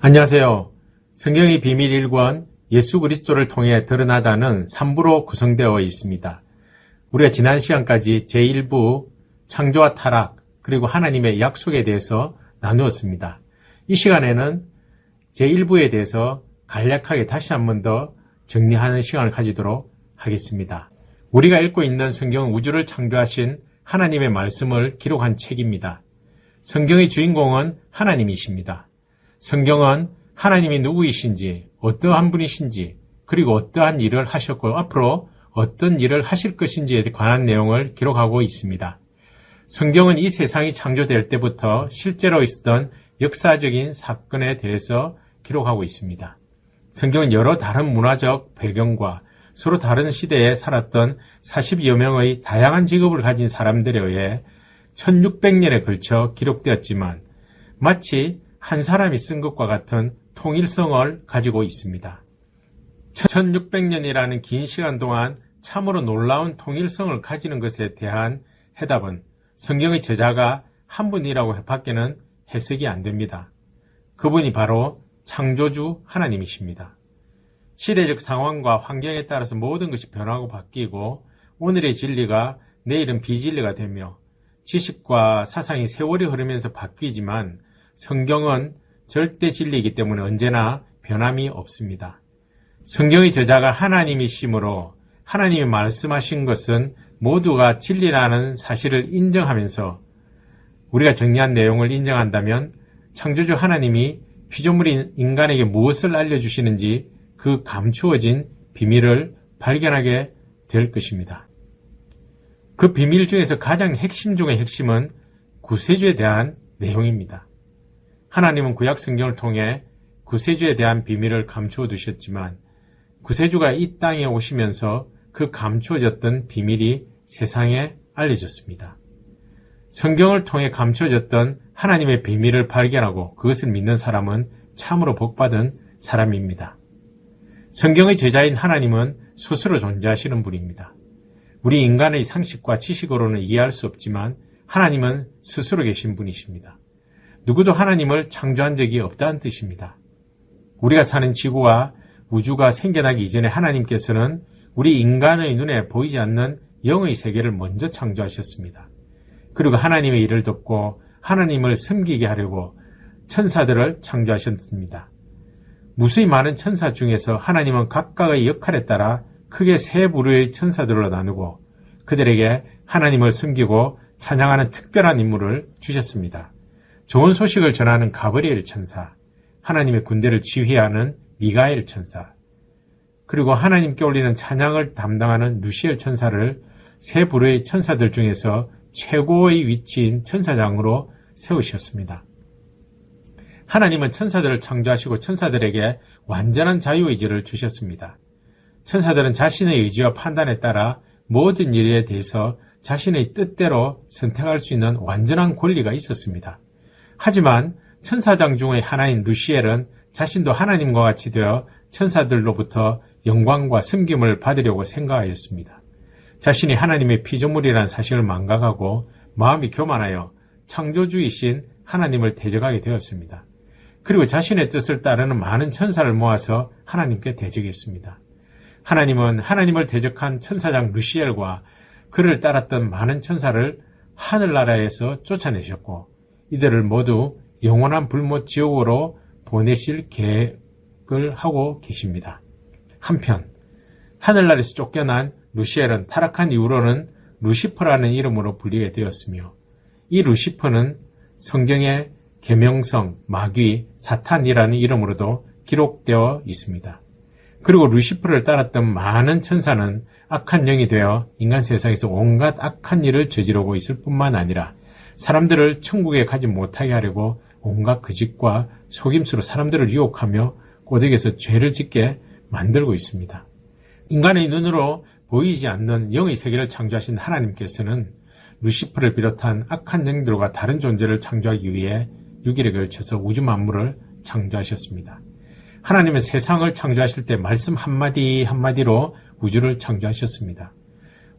안녕하세요. 성경의 비밀 1권 예수 그리스도를 통해 드러나다는 3부로 구성되어 있습니다. 우리가 지난 시간까지 제1부 창조와 타락 그리고 하나님의 약속에 대해서 나누었습니다. 이 시간에는 제1부에 대해서 간략하게 다시 한 번 더 정리하는 시간을 가지도록 하겠습니다. 우리가 읽고 있는 성경은 우주를 창조하신 하나님의 말씀을 기록한 책입니다. 성경의 주인공은 하나님이십니다. 성경은 하나님이 누구이신지, 어떠한 분이신지, 그리고 어떠한 일을 하셨고 앞으로 어떤 일을 하실 것인지에 관한 내용을 기록하고 있습니다. 성경은 이 세상이 창조될 때부터 실제로 있었던 역사적인 사건에 대해서 기록하고 있습니다. 성경은 여러 다른 문화적 배경과 서로 다른 시대에 살았던 40여 명의 다양한 직업을 가진 사람들에 의해 1600년에 걸쳐 기록되었지만 마치 한 사람이 쓴 것과 같은 통일성을 가지고 있습니다. 1600년이라는 긴 시간 동안 참으로 놀라운 통일성을 가지는 것에 대한 해답은 성경의 저자가 한 분이라고 밖에는 해석이 안 됩니다. 그분이 바로 창조주 하나님이십니다. 시대적 상황과 환경에 따라서 모든 것이 변하고 바뀌고 오늘의 진리가 내일은 비진리가 되며 지식과 사상이 세월이 흐르면서 바뀌지만 성경은 절대 진리이기 때문에 언제나 변함이 없습니다. 성경의 저자가 하나님이시므로 하나님이 말씀하신 것은 모두가 진리라는 사실을 인정하면서 우리가 정리한 내용을 인정한다면 창조주 하나님이 피조물인 인간에게 무엇을 알려주시는지 그 감추어진 비밀을 발견하게 될 것입니다. 그 비밀 중에서 가장 핵심 중의 핵심은 구세주에 대한 내용입니다. 하나님은 구약 성경을 통해 구세주에 대한 비밀을 감추어 두셨지만 구세주가 이 땅에 오시면서 그 감추어졌던 비밀이 세상에 알려졌습니다. 성경을 통해 감추어졌던 하나님의 비밀을 발견하고 그것을 믿는 사람은 참으로 복받은 사람입니다. 성경의 저자인 하나님은 스스로 존재하시는 분입니다. 우리 인간의 상식과 지식으로는 이해할 수 없지만 하나님은 스스로 계신 분이십니다. 누구도 하나님을 창조한 적이 없다는 뜻입니다. 우리가 사는 지구와 우주가 생겨나기 이전에 하나님께서는 우리 인간의 눈에 보이지 않는 영의 세계를 먼저 창조하셨습니다. 그리고 하나님의 일을 돕고 하나님을 섬기게 하려고 천사들을 창조하셨습니다. 무수히 많은 천사 중에서 하나님은 각각의 역할에 따라 크게 세 부류의 천사들로 나누고 그들에게 하나님을 섬기고 찬양하는 특별한 임무를 주셨습니다. 좋은 소식을 전하는 가브리엘 천사, 하나님의 군대를 지휘하는 미가엘 천사, 그리고 하나님께 올리는 찬양을 담당하는 루시엘 천사를 세 부류의 천사들 중에서 최고의 위치인 천사장으로 세우셨습니다. 하나님은 천사들을 창조하시고 천사들에게 완전한 자유의지를 주셨습니다. 천사들은 자신의 의지와 판단에 따라 모든 일에 대해서 자신의 뜻대로 선택할 수 있는 완전한 권리가 있었습니다. 하지만 천사장 중의 하나인 루시엘은 자신도 하나님과 같이 되어 천사들로부터 영광과 섬김을 받으려고 생각하였습니다. 자신이 하나님의 피조물이라는 사실을 망각하고 마음이 교만하여 창조주이신 하나님을 대적하게 되었습니다. 그리고 자신의 뜻을 따르는 많은 천사를 모아서 하나님께 대적했습니다. 하나님은 하나님을 대적한 천사장 루시엘과 그를 따랐던 많은 천사를 하늘나라에서 쫓아내셨고 이들을 모두 영원한 불못 지옥으로 보내실 계획을 하고 계십니다. 한편 하늘나라에서 쫓겨난 루시엘은 타락한 이후로는 루시퍼라는 이름으로 불리게 되었으며 이 루시퍼는 성경의 계명성, 마귀, 사탄이라는 이름으로도 기록되어 있습니다. 그리고 루시퍼를 따랐던 많은 천사는 악한 영이 되어 인간 세상에서 온갖 악한 일을 저지르고 있을 뿐만 아니라 사람들을 천국에 가지 못하게 하려고 온갖 거짓과 속임수로 사람들을 유혹하며 꼬드겨서 죄를 짓게 만들고 있습니다. 인간의 눈으로 보이지 않는 영의 세계를 창조하신 하나님께서는 루시퍼를 비롯한 악한 영들과 다른 존재를 창조하기 위해 6일에 걸쳐서 우주 만물을 창조하셨습니다. 하나님은 세상을 창조하실 때 말씀 한마디 한마디로 우주를 창조하셨습니다.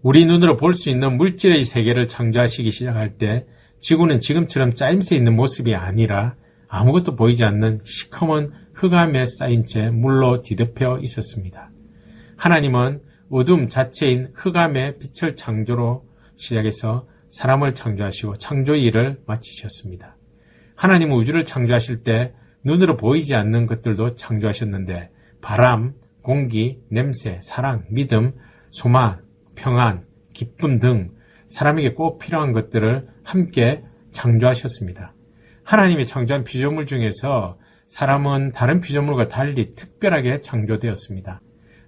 우리 눈으로 볼 수 있는 물질의 세계를 창조하시기 시작할 때 지구는 지금처럼 짜임새 있는 모습이 아니라 아무것도 보이지 않는 시커먼 흑암에 쌓인 채 물로 뒤덮여 있었습니다. 하나님은 어둠 자체인 흑암의 빛을 창조로 시작해서 사람을 창조하시고 창조의 일을 마치셨습니다. 하나님은 우주를 창조하실 때 눈으로 보이지 않는 것들도 창조하셨는데 바람, 공기, 냄새, 사랑, 믿음, 소망, 평안, 기쁨 등 사람에게 꼭 필요한 것들을 함께 창조하셨습니다. 하나님이 창조한 피조물 중에서 사람은 다른 피조물과 달리 특별하게 창조되었습니다.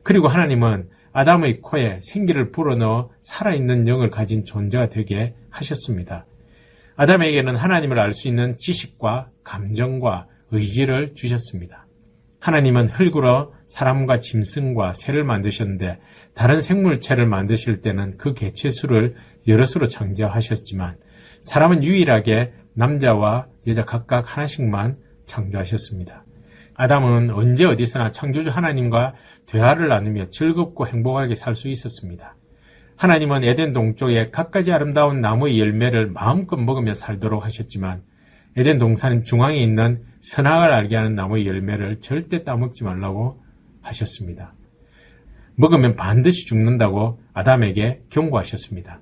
그리고 하나님은 아담의 코에 생기를 불어넣어 살아있는 영을 가진 존재가 되게 하셨습니다. 아담에게는 하나님을 알 수 있는 지식과 감정과 의지를 주셨습니다. 하나님은 흙으로 사람과 짐승과 새를 만드셨는데 다른 생물체를 만드실 때는 그 개체수를 여럿으로 창조하셨지만 사람은 유일하게 남자와 여자 각각 하나씩만 창조하셨습니다. 아담은 언제 어디서나 창조주 하나님과 대화를 나누며 즐겁고 행복하게 살 수 있었습니다. 하나님은 에덴 동쪽에 갖가지 아름다운 나무의 열매를 마음껏 먹으며 살도록 하셨지만 에덴 동산 중앙에 있는 선악을 알게 하는 나무의 열매를 절대 따먹지 말라고 하셨습니다. 먹으면 반드시 죽는다고 아담에게 경고하셨습니다.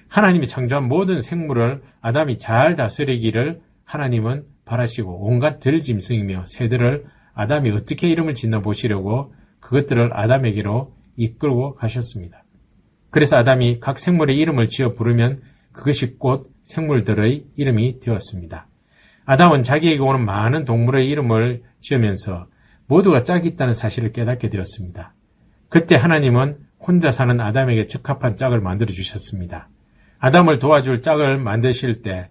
하나님이 창조한 모든 생물을 아담이 잘 다스리기를 하나님은 바라시고 온갖 들짐승이며 새들을 아담이 어떻게 이름을 짓나 보시려고 그것들을 아담에게로 이끌고 가셨습니다. 그래서 아담이 각 생물의 이름을 지어 부르면 그것이 곧 생물들의 이름이 되었습니다. 아담은 자기에게 오는 많은 동물의 이름을 지으면서 모두가 짝이 있다는 사실을 깨닫게 되었습니다. 그때 하나님은 혼자 사는 아담에게 적합한 짝을 만들어 주셨습니다. 아담을 도와줄 짝을 만드실 때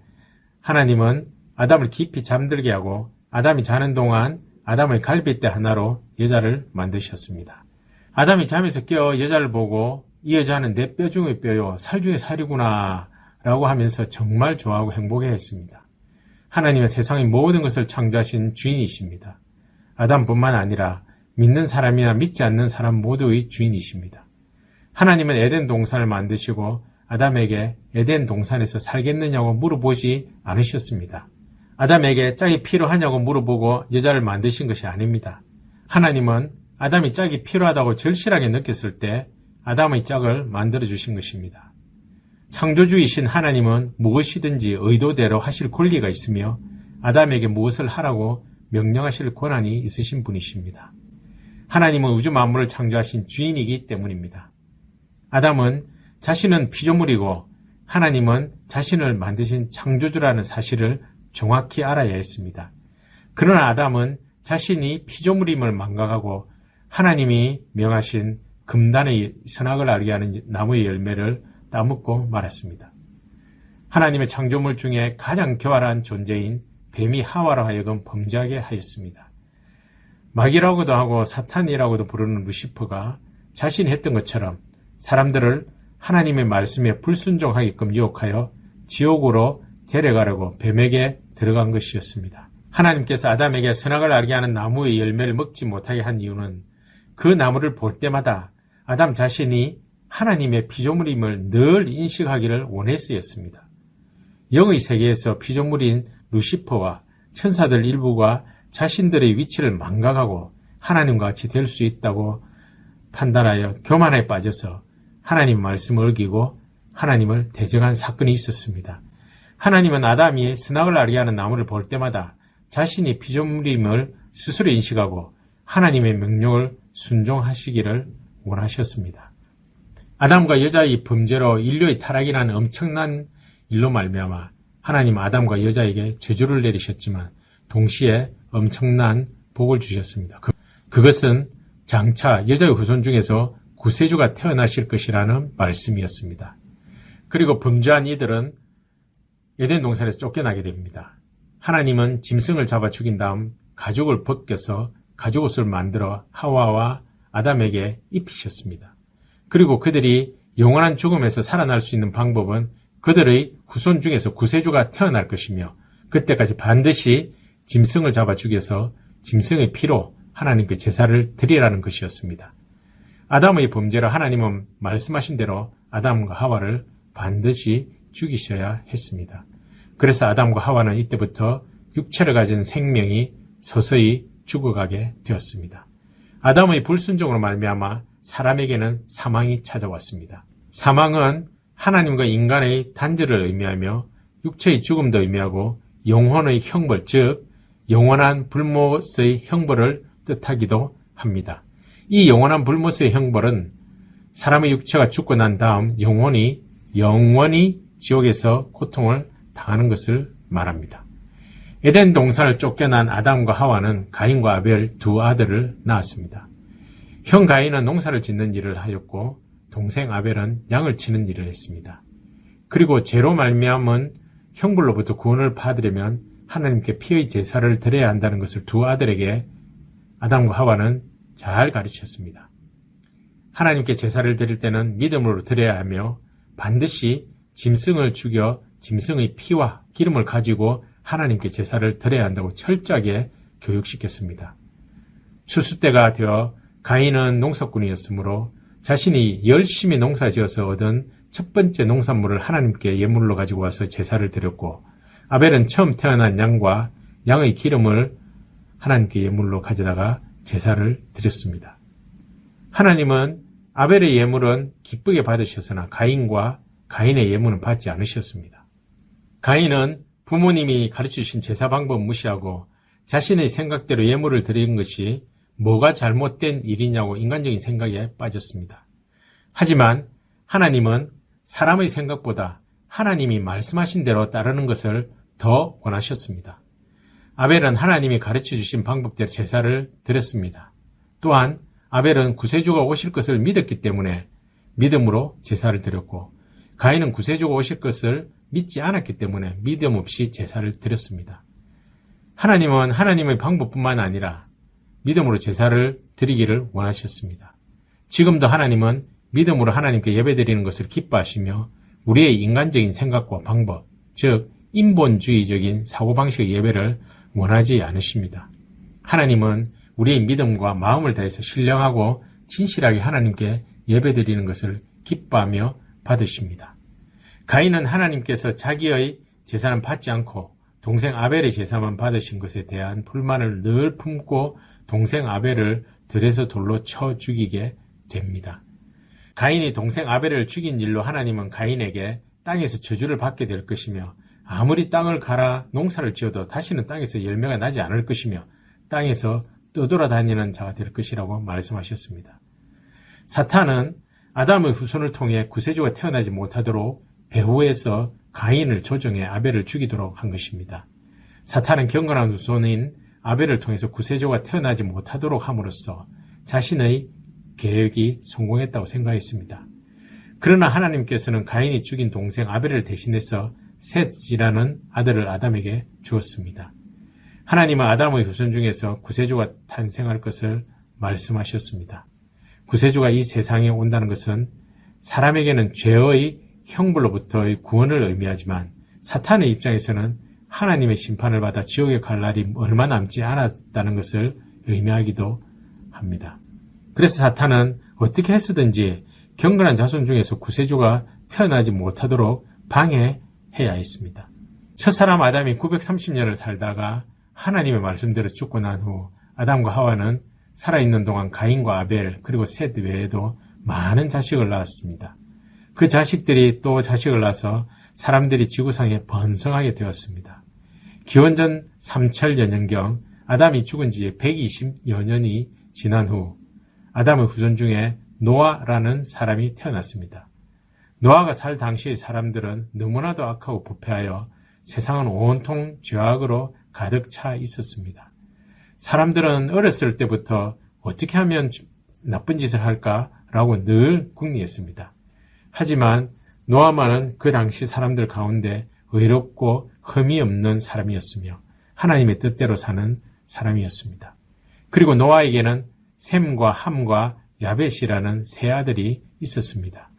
하나님은 아담을 깊이 잠들게 하고 아담이 자는 동안 아담의 갈빗대 하나로 여자를 만드셨습니다. 아담이 잠에서 깨어 여자를 보고 이 여자는 내 뼈 중의 뼈요 살 중의 살이구나 라고 하면서 정말 좋아하고 행복해했습니다. 하나님은 세상의 모든 것을 창조하신 주인이십니다. 아담뿐만 아니라 믿는 사람이나 믿지 않는 사람 모두의 주인이십니다. 하나님은 에덴 동산을 만드시고 아담에게 에덴 동산에서 살겠느냐고 물어보지 않으셨습니다. 아담에게 짝이 필요하냐고 물어보고 여자를 만드신 것이 아닙니다. 하나님은 아담이 짝이 필요하다고 절실하게 느꼈을 때 아담의 짝을 만들어주신 것입니다. 창조주이신 하나님은 무엇이든지 의도대로 하실 권리가 있으며 아담에게 무엇을 하라고 명령하실 권한이 있으신 분이십니다. 하나님은 우주 만물을 창조하신 주인이기 때문입니다. 아담은 자신은 피조물이고 하나님은 자신을 만드신 창조주라는 사실을 정확히 알아야 했습니다. 그러나 아담은 자신이 피조물임을 망각하고 하나님이 명하신 금단의 선악을 알게 하는 나무의 열매를 따먹고 말았습니다. 하나님의 창조물 중에 가장 교활한 존재인 뱀이 하와로 하여금 범죄하게 하였습니다. 마귀라고도 하고 사탄이라고도 부르는 루시퍼가 자신이 했던 것처럼 사람들을 하나님의 말씀에 불순종하게끔 유혹하여 지옥으로 데려가려고 뱀에게 들어간 것이었습니다. 하나님께서 아담에게 선악을 알게 하는 나무의 열매를 먹지 못하게 한 이유는 그 나무를 볼 때마다 아담 자신이 하나님의 피조물임을 늘 인식하기를 원해서였습니다. 영의 세계에서 피조물인 루시퍼와 천사들 일부가 자신들의 위치를 망각하고 하나님과 같이 될 수 있다고 판단하여 교만에 빠져서 하나님 말씀을 어기고 하나님을 대적한 사건이 있었습니다. 하나님은 아담이 선악을 알게 하는 나무를 볼 때마다 자신이 피조물임을 스스로 인식하고 하나님의 명령을 순종하시기를 원하셨습니다. 아담과 여자의 범죄로 인류의 타락이라는 엄청난 일로 말미암아 하나님 아담과 여자에게 저주를 내리셨지만 동시에 엄청난 복을 주셨습니다. 그것은 장차 여자의 후손 중에서 구세주가 태어나실 것이라는 말씀이었습니다. 그리고 범죄한 이들은 에덴 동산에서 쫓겨나게 됩니다. 하나님은 짐승을 잡아 죽인 다음 가죽을 벗겨서 가죽옷을 만들어 하와와 아담에게 입히셨습니다. 그리고 그들이 영원한 죽음에서 살아날 수 있는 방법은 그들의 후손 중에서 구세주가 태어날 것이며 그때까지 반드시 짐승을 잡아 죽여서 짐승의 피로 하나님께 제사를 드리라는 것이었습니다. 아담의 범죄로 하나님은 말씀하신 대로 아담과 하와를 반드시 죽이셔야 했습니다. 그래서 아담과 하와는 이때부터 육체를 가진 생명이 서서히 죽어가게 되었습니다. 아담의 불순종으로 말미암아 사람에게는 사망이 찾아왔습니다. 사망은 하나님과 인간의 단절을 의미하며 육체의 죽음도 의미하고 영혼의 형벌, 즉 영원한 불못의 형벌을 뜻하기도 합니다. 이 영원한 불못의 형벌은 사람의 육체가 죽고 난 다음 영혼이 영원히 지옥에서 고통을 당하는 것을 말합니다. 에덴 동산을 쫓겨난 아담과 하와는 가인과 아벨 두 아들을 낳았습니다. 형 가인은 농사를 짓는 일을 하였고 동생 아벨은 양을 치는 일을 했습니다. 그리고 죄로 말미암은 형벌로부터 구원을 받으려면 하나님께 피의 제사를 드려야 한다는 것을 두 아들에게 아담과 하와는 잘 가르쳤습니다. 하나님께 제사를 드릴 때는 믿음으로 드려야 하며 반드시 짐승을 죽여 짐승의 피와 기름을 가지고 하나님께 제사를 드려야 한다고 철저하게 교육시켰습니다. 추수 때가 되어 가인은 농사꾼이었으므로 자신이 열심히 농사지어서 얻은 첫 번째 농산물을 하나님께 예물로 가지고 와서 제사를 드렸고 아벨은 처음 태어난 양과 양의 기름을 하나님께 예물로 가져다가 제사를 드렸습니다. 하나님은 아벨의 예물은 기쁘게 받으셨으나 가인과 가인의 예물은 받지 않으셨습니다. 가인은 부모님이 가르쳐주신 제사 방법 무시하고 자신의 생각대로 예물을 드린 것이 뭐가 잘못된 일이냐고 인간적인 생각에 빠졌습니다. 하지만 하나님은 사람의 생각보다 하나님이 말씀하신 대로 따르는 것을 더 원하셨습니다. 아벨은 하나님이 가르쳐주신 방법대로 제사를 드렸습니다. 또한 아벨은 구세주가 오실 것을 믿었기 때문에 믿음으로 제사를 드렸고 가인은 구세주가 오실 것을 믿지 않았기 때문에 믿음 없이 제사를 드렸습니다. 하나님은 하나님의 방법뿐만 아니라 믿음으로 제사를 드리기를 원하셨습니다. 지금도 하나님은 믿음으로 하나님께 예배드리는 것을 기뻐하시며 우리의 인간적인 생각과 방법, 즉 인본주의적인 사고방식의 예배를 원하지 않으십니다. 하나님은 우리의 믿음과 마음을 다해서 신령하고 진실하게 하나님께 예배드리는 것을 기뻐하며 받으십니다. 가인은 하나님께서 자기의 제사는 받지 않고 동생 아벨의 제사만 받으신 것에 대한 불만을 늘 품고 동생 아벨을 들에서 돌로 쳐 죽이게 됩니다. 가인이 동생 아벨을 죽인 일로 하나님은 가인에게 땅에서 저주를 받게 될 것이며 아무리 땅을 갈아 농사를 지어도 다시는 땅에서 열매가 나지 않을 것이며 땅에서 떠돌아다니는 자가 될 것이라고 말씀하셨습니다. 사탄은 아담의 후손을 통해 구세주가 태어나지 못하도록 배후에서 가인을 조정해 아벨을 죽이도록 한 것입니다. 사탄은 경건한 후손인 아벨을 통해서 구세주가 태어나지 못하도록 함으로써 자신의 계획이 성공했다고 생각했습니다. 그러나 하나님께서는 가인이 죽인 동생 아벨을 대신해서 셋이라는 아들을 아담에게 주었습니다. 하나님은 아담의 후손 중에서 구세주가 탄생할 것을 말씀하셨습니다. 구세주가 이 세상에 온다는 것은 사람에게는 죄의 형벌로부터의 구원을 의미하지만 사탄의 입장에서는 하나님의 심판을 받아 지옥에 갈 날이 얼마 남지 않았다는 것을 의미하기도 합니다. 그래서 사탄은 어떻게 해서든지 경건한 자손 중에서 구세주가 태어나지 못하도록 방해해야 했습니다. 첫사람 아담이 930년을 살다가 하나님의 말씀대로 죽고 난 후 아담과 하와는 살아있는 동안 가인과 아벨 그리고 셋 외에도 많은 자식을 낳았습니다. 그 자식들이 또 자식을 낳아서 사람들이 지구상에 번성하게 되었습니다. 기원전 3000여 년경 아담이 죽은 지 120여 년이 지난 후 아담의 후손 중에 노아라는 사람이 태어났습니다. 노아가 살 당시의 사람들은 너무나도 악하고 부패하여 세상은 온통 죄악으로 가득 차 있었습니다. 사람들은 어렸을 때부터 어떻게 하면 나쁜 짓을 할까라고 늘 궁리했습니다. 하지만 노아만은 그 당시 사람들 가운데 의롭고 흠이 없는 사람이었으며 하나님의 뜻대로 사는 사람이었습니다. 그리고 노아에게는 셈과 함과 야벳이라는 세 아들이 있었습니다.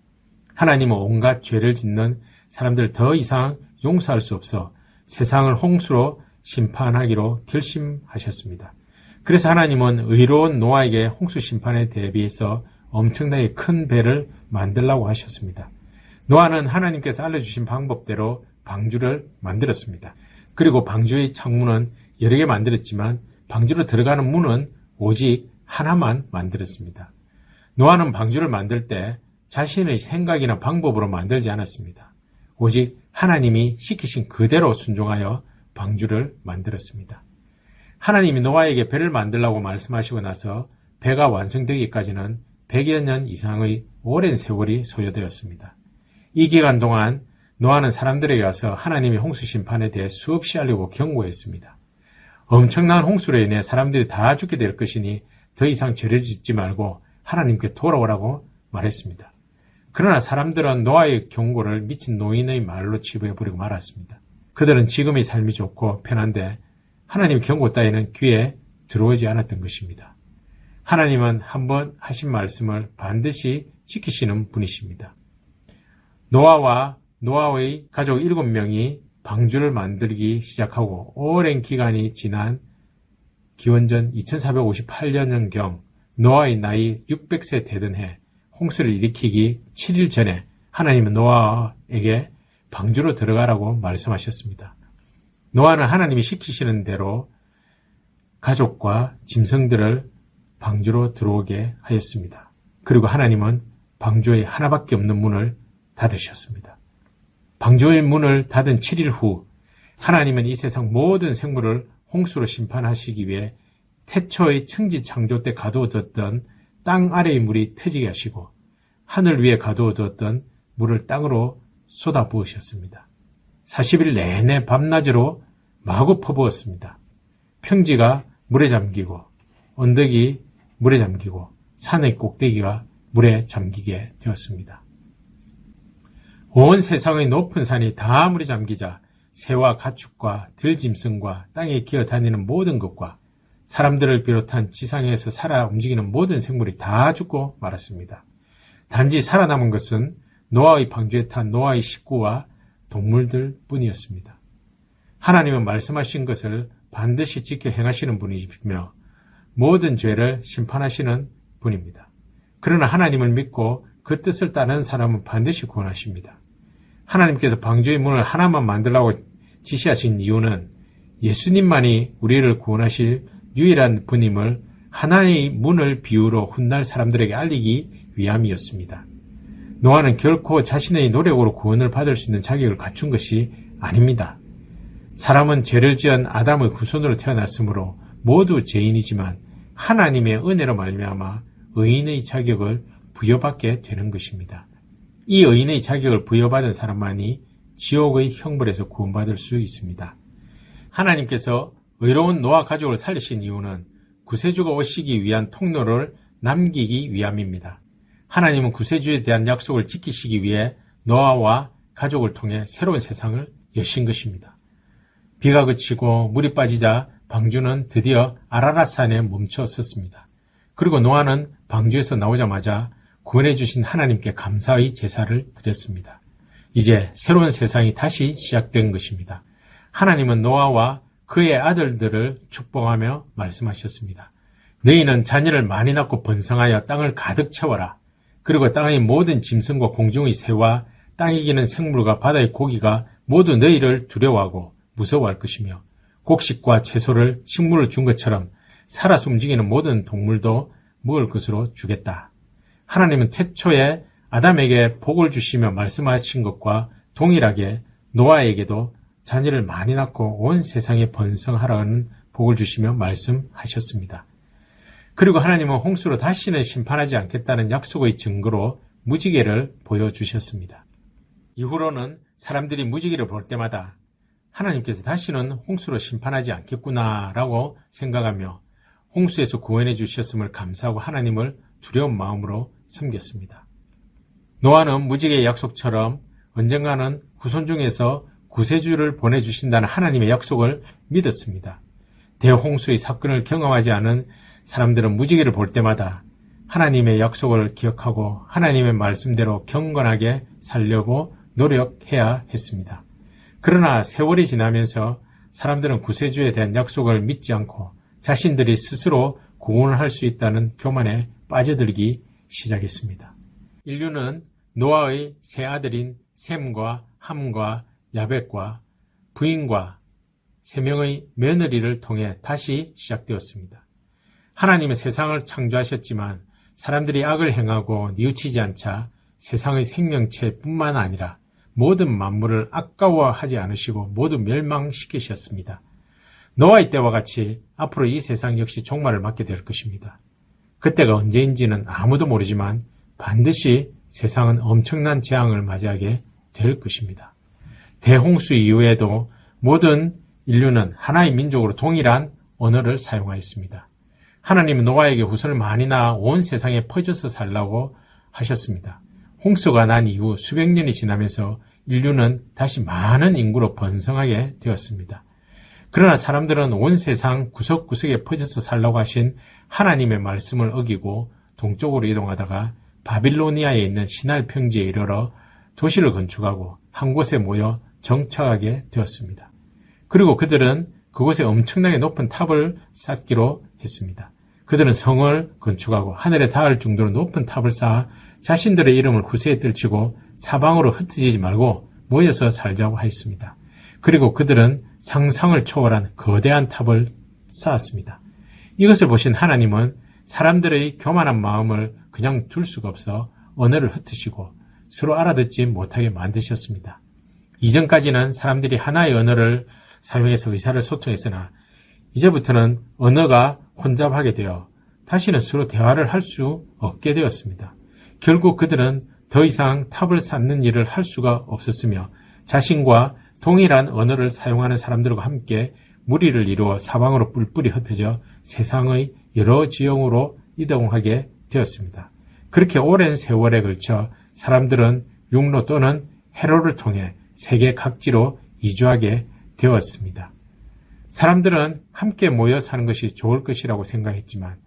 하나님은 온갖 죄를 짓는 사람들 더 이상 용서할 수 없어 세상을 홍수로 심판하기로 결심하셨습니다. 그래서 하나님은 의로운 노아에게 홍수 심판에 대비해서 엄청나게 큰 배를 만들라고 하셨습니다. 노아는 하나님께서 알려주신 방법대로 방주를 만들었습니다. 그리고 방주의 창문은 여러 개 만들었지만 방주로 들어가는 문은 오직 하나만 만들었습니다. 노아는 방주를 만들 때 자신의 생각이나 방법으로 만들지 않았습니다. 오직 하나님이 시키신 그대로 순종하여 방주를 만들었습니다. 하나님이 노아에게 배를 만들라고 말씀하시고 나서 배가 완성되기까지는 100여 년 이상의 오랜 세월이 소요되었습니다. 이 기간 동안 노아는 사람들에게 와서 하나님의 홍수 심판에 대해 수없이 알리고 경고했습니다. 엄청난 홍수로 인해 사람들이 다 죽게 될 것이니 더 이상 죄를 짓지 말고 하나님께 돌아오라고 말했습니다. 그러나 사람들은 노아의 경고를 미친 노인의 말로 치부해버리고 말았습니다. 그들은 지금의 삶이 좋고 편한데 하나님의 경고 따위는 귀에 들어오지 않았던 것입니다. 하나님은 한번 하신 말씀을 반드시 지키시는 분이십니다. 노아와 노아의 가족 7명이 방주를 만들기 시작하고 오랜 기간이 지난 기원전 2458년경 노아의 나이 600세 되던 해 홍수를 일으키기 7일 전에 하나님은 노아에게 방주로 들어가라고 말씀하셨습니다. 노아는 하나님이 시키시는 대로 가족과 짐승들을 방주로 들어오게 하였습니다. 그리고 하나님은 방주의 하나밖에 없는 문을 닫으셨습니다. 방주의 문을 닫은 7일 후 하나님은 이 세상 모든 생물을 홍수로 심판하시기 위해 태초의 천지 창조 때 가두어뒀던 땅 아래의 물이 터지게 하시고 하늘 위에 가두어뒀던 물을 땅으로 쏟아 부으셨습니다. 40일 내내 밤낮으로 마구 퍼부었습니다. 평지가 물에 잠기고 언덕이 물에 잠기고 산의 꼭대기가 물에 잠기게 되었습니다. 온 세상의 높은 산이 다 물에 잠기자 새와 가축과 들짐승과 땅에 기어다니는 모든 것과 사람들을 비롯한 지상에서 살아 움직이는 모든 생물이 다 죽고 말았습니다. 단지 살아남은 것은 노아의 방주에 탄 노아의 식구와 동물들 뿐이었습니다. 하나님은 말씀하신 것을 반드시 지켜 행하시는 분이시며 모든 죄를 심판하시는 분입니다. 그러나 하나님을 믿고 그 뜻을 따르는 사람은 반드시 구원하십니다. 하나님께서 방주의 문을 하나만 만들라고 지시하신 이유는 예수님만이 우리를 구원하실 유일한 분임을 하나의 문을 비유로 훗날 사람들에게 알리기 위함이었습니다. 노아는 결코 자신의 노력으로 구원을 받을 수 있는 자격을 갖춘 것이 아닙니다. 사람은 죄를 지은 아담의 후손으로 태어났으므로 모두 죄인이지만 하나님의 은혜로 말미암아 의인의 자격을 부여받게 되는 것입니다. 이 의인의 자격을 부여받은 사람만이 지옥의 형벌에서 구원받을 수 있습니다. 하나님께서 의로운 노아 가족을 살리신 이유는 구세주가 오시기 위한 통로를 남기기 위함입니다. 하나님은 구세주에 대한 약속을 지키시기 위해 노아와 가족을 통해 새로운 세상을 여신 것입니다. 비가 그치고 물이 빠지자 방주는 드디어 아라랏산에 멈춰 섰습니다. 그리고 노아는 방주에서 나오자마자 구원해 주신 하나님께 감사의 제사를 드렸습니다. 이제 새로운 세상이 다시 시작된 것입니다. 하나님은 노아와 그의 아들들을 축복하며 말씀하셨습니다. 너희는 자녀를 많이 낳고 번성하여 땅을 가득 채워라. 그리고 땅의 모든 짐승과 공중의 새와 땅에 기는 생물과 바다의 고기가 모두 너희를 두려워하고 무서워할 것이며 곡식과 채소를 식물을 준 것처럼 살아서 움직이는 모든 동물도 먹을 것으로 주겠다. 하나님은 태초에 아담에게 복을 주시며 말씀하신 것과 동일하게 노아에게도 자녀를 많이 낳고 온 세상에 번성하라는 복을 주시며 말씀하셨습니다. 그리고 하나님은 홍수로 다시는 심판하지 않겠다는 약속의 증거로 무지개를 보여주셨습니다. 이후로는 사람들이 무지개를 볼 때마다 하나님께서 다시는 홍수로 심판하지 않겠구나라고 생각하며 홍수에서 구원해 주셨음을 감사하고 하나님을 두려운 마음으로 섬겼습니다. 노아는 무지개의 약속처럼 언젠가는 후손 중에서 구세주를 보내주신다는 하나님의 약속을 믿었습니다. 대홍수의 사건을 경험하지 않은 사람들은 무지개를 볼 때마다 하나님의 약속을 기억하고 하나님의 말씀대로 경건하게 살려고 노력해야 했습니다. 그러나 세월이 지나면서 사람들은 구세주에 대한 약속을 믿지 않고 자신들이 스스로 구원을 할 수 있다는 교만에 빠져들기 시작했습니다. 인류는 노아의 세 아들인 셈과 함과 야벳과 부인과 3명의 며느리를 통해 다시 시작되었습니다. 하나님은 세상을 창조하셨지만 사람들이 악을 행하고 뉘우치지 않자 세상의 생명체뿐만 아니라 모든 만물을 아까워하지 않으시고 모두 멸망시키셨습니다. 노아의 때와 같이 앞으로 이 세상 역시 종말을 맞게 될 것입니다. 그때가 언제인지는 아무도 모르지만 반드시 세상은 엄청난 재앙을 맞이하게 될 것입니다. 대홍수 이후에도 모든 인류는 하나의 민족으로 동일한 언어를 사용하였습니다. 하나님은 노아에게 후손을 많이 낳아 온 세상에 퍼져서 살라고 하셨습니다. 홍수가 난 이후 수백 년이 지나면서 인류는 다시 많은 인구로 번성하게 되었습니다. 그러나 사람들은 온 세상 구석구석에 퍼져서 살라고 하신 하나님의 말씀을 어기고 동쪽으로 이동하다가 바빌로니아에 있는 시날 평지에 이르러 도시를 건축하고 한 곳에 모여 정착하게 되었습니다. 그리고 그들은 그곳에 엄청나게 높은 탑을 쌓기로 했습니다. 그들은 성을 건축하고 하늘에 닿을 정도로 높은 탑을 쌓아 자신들의 이름을 후세에 떨치고 사방으로 흩어지지 말고 모여서 살자고 하였습니다. 그리고 그들은 상상을 초월한 거대한 탑을 쌓았습니다. 이것을 보신 하나님은 사람들의 교만한 마음을 그냥 둘 수가 없어 언어를 흩으시고 서로 알아듣지 못하게 만드셨습니다. 이전까지는 사람들이 하나의 언어를 사용해서 의사를 소통했으나 이제부터는 언어가 혼잡하게 되어 다시는 서로 대화를 할 수 없게 되었습니다. 결국 그들은 더 이상 탑을 쌓는 일을 할 수가 없었으며 자신과 동일한 언어를 사용하는 사람들과 함께 무리를 이루어 사방으로 뿔뿔이 흩어져 세상의 여러 지형으로 이동하게 되었습니다. 그렇게 오랜 세월에 걸쳐 사람들은 육로 또는 해로를 통해 세계 각지로 이주하게 되었습니다. 사람들은 함께 모여 사는 것이 좋을 것이라고 생각했지만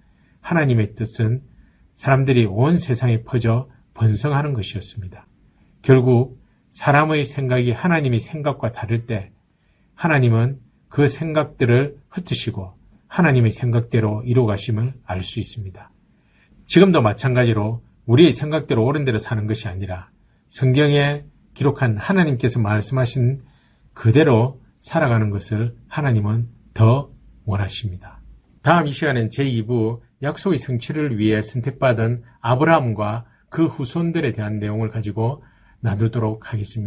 하나님의 뜻은 사람들이 온 세상에 퍼져 번성하는 것이었습니다. 결국 사람의 생각이 하나님의 생각과 다를 때 하나님은 그 생각들을 흩으시고 하나님의 생각대로 이루어가심을 알 수 있습니다. 지금도 마찬가지로 우리의 생각대로 옳은 대로 사는 것이 아니라 성경에 기록한 하나님께서 말씀하신 그대로 살아가는 것을 하나님은 더 원하십니다. 다음 이 시간엔 제2부 약속의 성취를 위해 선택받은 아브라함과 그 후손들에 대한 내용을 가지고 나누도록 하겠습니다.